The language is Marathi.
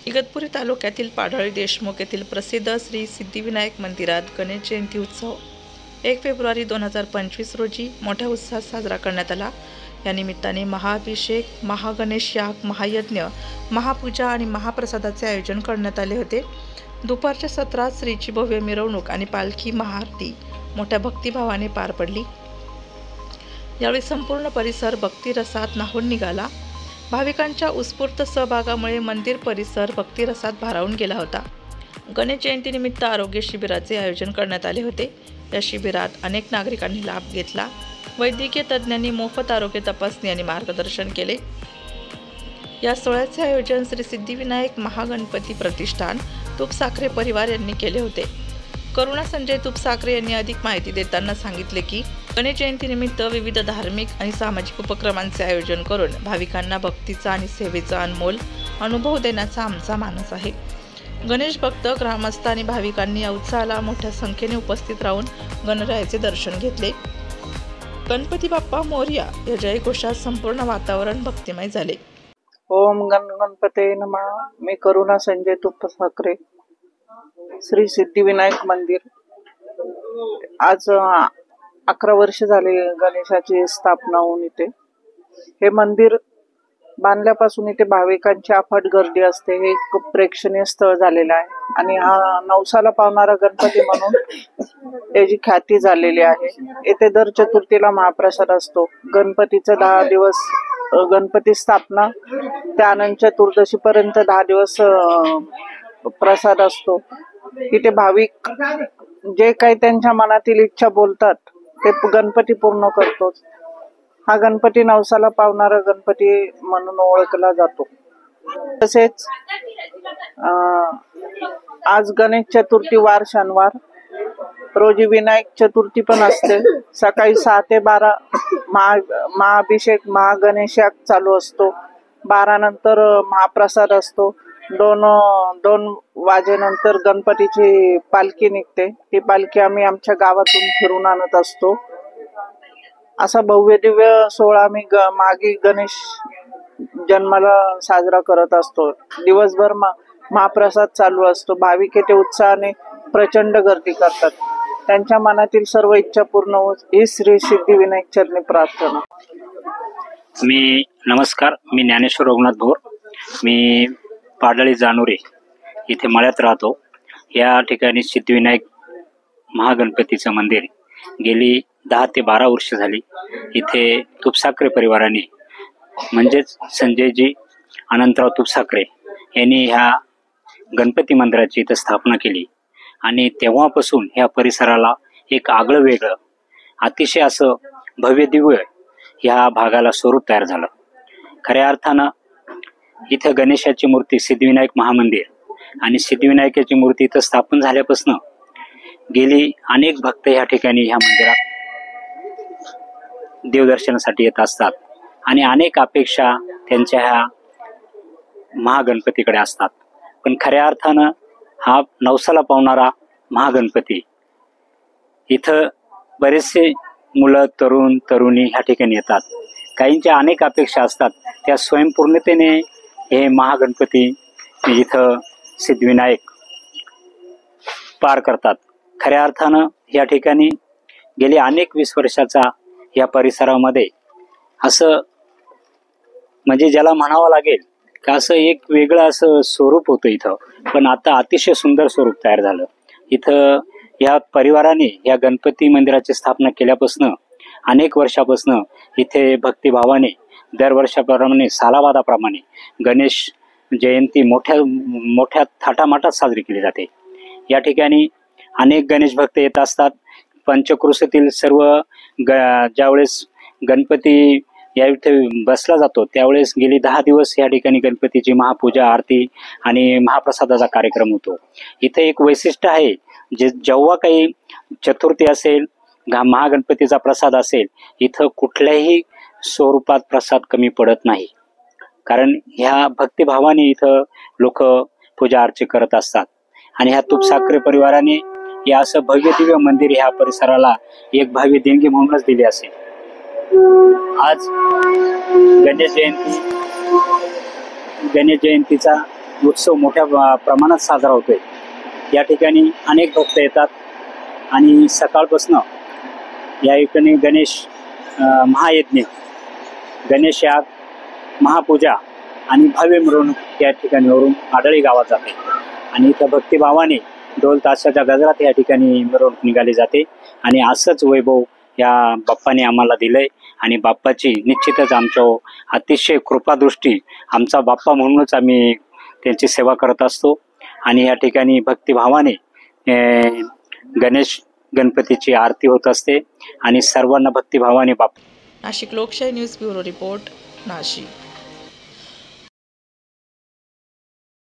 इगतपुरी तालुक्यातील पाडळी देशमुख येथील प्रसिद्ध श्री सिद्धिविनायक मंदिरात गणेश जयंती उत्सव 1 फेब्रुवारी 2025 रोजी मोठ्या उत्साहात साजरा करण्यात आला। या निमित्ताने महाअभिषेक, महागणेश याग, महायज्ञ, महापूजा आणि महाप्रसादाचे आयोजन करण्यात आले होते। दुपारच्या सत्रात श्रीची भव्य मिरवणूक आणि पालखी महाआरती मोठ्या भक्तिभावाने पार पडली। यावेळी संपूर्ण परिसर भक्तिरसात न्हाऊन निघाला। भाविकांच्या उत्स्फूर्त सहभागामुळे मंदिर परिसर भक्तिरसात भारावून गेला होता। गणेश जयंतीनिमित्त आरोग्य शिबिराचे आयोजन करण्यात आले होते। या शिबिरात अनेक नागरिकांनी लाभ घेतला। वैद्यकीय तज्ज्ञांनी मोफत आरोग्य तपासणी आणि मार्गदर्शन केले। या सोहळ्याचे आयोजन श्री सिद्धिविनायक महागणपती प्रतिष्ठान तुपसाखरे परिवार यांनी केले होते। करुणा संजय तुपसाखरे यांनी अधिक माहिती देताना सांगितले की गणेश जयंतीनिमित्त विविध धार्मिक आणि सामाजिक उपक्रमांचे आयोजन करून भाविकांना भक्तीचा आणि सेवेचा अनमोल अनुभव देण्याचा आमचा मानस आहे। गणेश भक्त, ग्रामस्थ आणि भाविकांनी या उत्सवाला मोठ्या संख्येने उपस्थित राहून गणरायाचे दर्शन घेतले। गणपती बाप्पा मोरया या जयघोषात संपूर्ण वातावरण भक्तिमय झाले। ओम गणपते नमः। मी करुणा संजय तुपसाखरे, श्री सिद्धिविनायक मंदिर। आज 11 वर्ष झाले गणेशाची स्थापना होऊन इथे हे मंदिर बांधल्यापासून इथे भाविकांची अफाट गर्दी असते। हे एक प्रेक्षणीय स्थळ झालेलं आहे आणि हा नवसाला पावणारा गणपती म्हणून त्याची ख्याती झालेली आहे। येथे दर चतुर्थीला महाप्रसाद असतो। गणपतीचं 10 दिवस गणपती स्थापना ते अनंत चतुर्दशी पर्यंत 10 दिवस प्रसाद असतो। इथे भाविक जे काही त्यांच्या मनातील इच्छा बोलतात ते गणपती पूर्ण करतो। हा गणपती नवसाला पावणारा गणपती म्हणून ओळखला जातो। तसेच आज गणेश चतुर्थी वार शनिवार रोजी विनायक चतुर्थी पण असते। सकाळी 6 ते 12 महाअभिषेक, महागणेश याग चालू असतो। 12 नंतर महाप्रसाद असतो। 2 वाजेनंतर गणपतीची पालखी निघते। ती पालखी आम्ही आमच्या गावातून फिरून आणत असतो। असा भव्य दिव्य सोहळा आम्ही मागे गणेश जन्माला साजरा करत असतो। दिवसभर महाप्रसाद चालू असतो। भाविक येथे उत्साहाने प्रचंड गर्दी करतात। त्यांच्या मनातील सर्व इच्छा पूर्ण होत ही श्री सिद्धिविनायक चरणी प्रार्थना। नमस्कार, मी ज्ञानेश्वर रघुनाथ भोर। मी पाडळी जानोरे इथे मळ्यात राहतो। या ठिकाणी सिद्धिविनायक महागणपतीचं मंदिर गेली 10 ते 12 वर्ष झाली। इथे तुपसाखरे परिवाराने म्हणजेच संजयजी अनंतराव तुपसाखरे यांनी ह्या गणपती मंदिराची इथं स्थापना केली आणि तेव्हापासून ह्या परिसराला एक आगळं वेगळं अतिशय असं भव्य दिव्य ह्या भागाला स्वरूप तयार झालं। खऱ्या अर्थानं इथं गणेशाची मूर्ती सिद्धिविनायक महामंदिर आणि सिद्धिविनायकाची मूर्ती इथं स्थापन झाल्यापासून गेली अनेक भक्त ह्या ठिकाणी ह्या मंदिरात देवदर्शनासाठी येत असतात आणि अनेक अपेक्षा त्यांच्या ह्या महागणपतीकडे असतात। पण खऱ्या अर्थानं हा नवसाला पावणारा महागणपती इथं बरेचसे मुलं, तरुण तरुणी ह्या ठिकाणी येतात। काहींच्या अनेक अपेक्षा असतात, त्या स्वयंपूर्णतेने हे महागणपती इथं सिद्धिविनायक पार करतात। खऱ्या अर्थानं या ठिकाणी गेली अनेक 20 वर्षाचा या परिसरामध्ये असं म्हणजे ज्याला म्हणावं लागेल का असं एक वेगळं असं स्वरूप होतं इथं। पण आता अतिशय सुंदर स्वरूप तयार झालं इथं। या परिवाराने या गणपती मंदिराची स्थापना केल्यापासून अनेक वर्षापासून इथे भक्तिभावाने दरवर्षाप्रमाणे सालाबादाप्रमाणे गणेश जयंती मोठ्या थाटामाटात साजरी केली जाते। या ठिकाणी अनेक गणेश भक्त येत असतात। पंचक्रोशीतील सर्व ज्यावेळेस गणपती या इथे बसला जातो त्यावेळेस गेली 10 दिवस या ठिकाणी गणपतीची महापूजा, आरती आणि महाप्रसादाचा कार्यक्रम होतो। इथे एक वैशिष्ट्य आहे, जेव्हा काही चतुर्थी असेल, महागणपतीचा प्रसाद असेल, इथं कुठल्याही स्वरूपात प्रसाद कमी पडत नाही। कारण ह्या भक्तिभावाने इथं लोक पूजा अर्चे करत असतात आणि ह्या तुपसाखरे परिवाराने या असं भव्य दिव्य मंदिर ह्या परिसराला एक भव्य देणगी म्हणूनच दिली असेल। आज गणेश जयंतीचा उत्सव मोठ्या प्रमाणात साजरा होतोय. या ठिकाणी अनेक भक्त येतात आणि सकाळपासून या ठिकाणी गणेश महायज्ञ, गणेश याग, महापूजा आणि भव्य मिरवणूक या ठिकाणीवरून आढळी गावात जाते आणि इथं भक्तिभावाने ढोल ताशाच्या गजरात या ठिकाणी मिरवणूक निघाली जाते. आणि असंच वैभव या बाप्पाने आम्हाला दिलंय आणि बाप्पाची निश्चितच आमच्या अतिशय कृपादृष्टी, आमचा बाप्पा म्हणूनच आम्ही त्यांची सेवा करत असतो. आणि या ठिकाणी भक्तिभावाने गणपतीची आरती होत असते आणि सर्वांना भक्तिभावाने नाशिक लोकशाही न्यूज ब्युरो रिपोर्ट, नाशिक.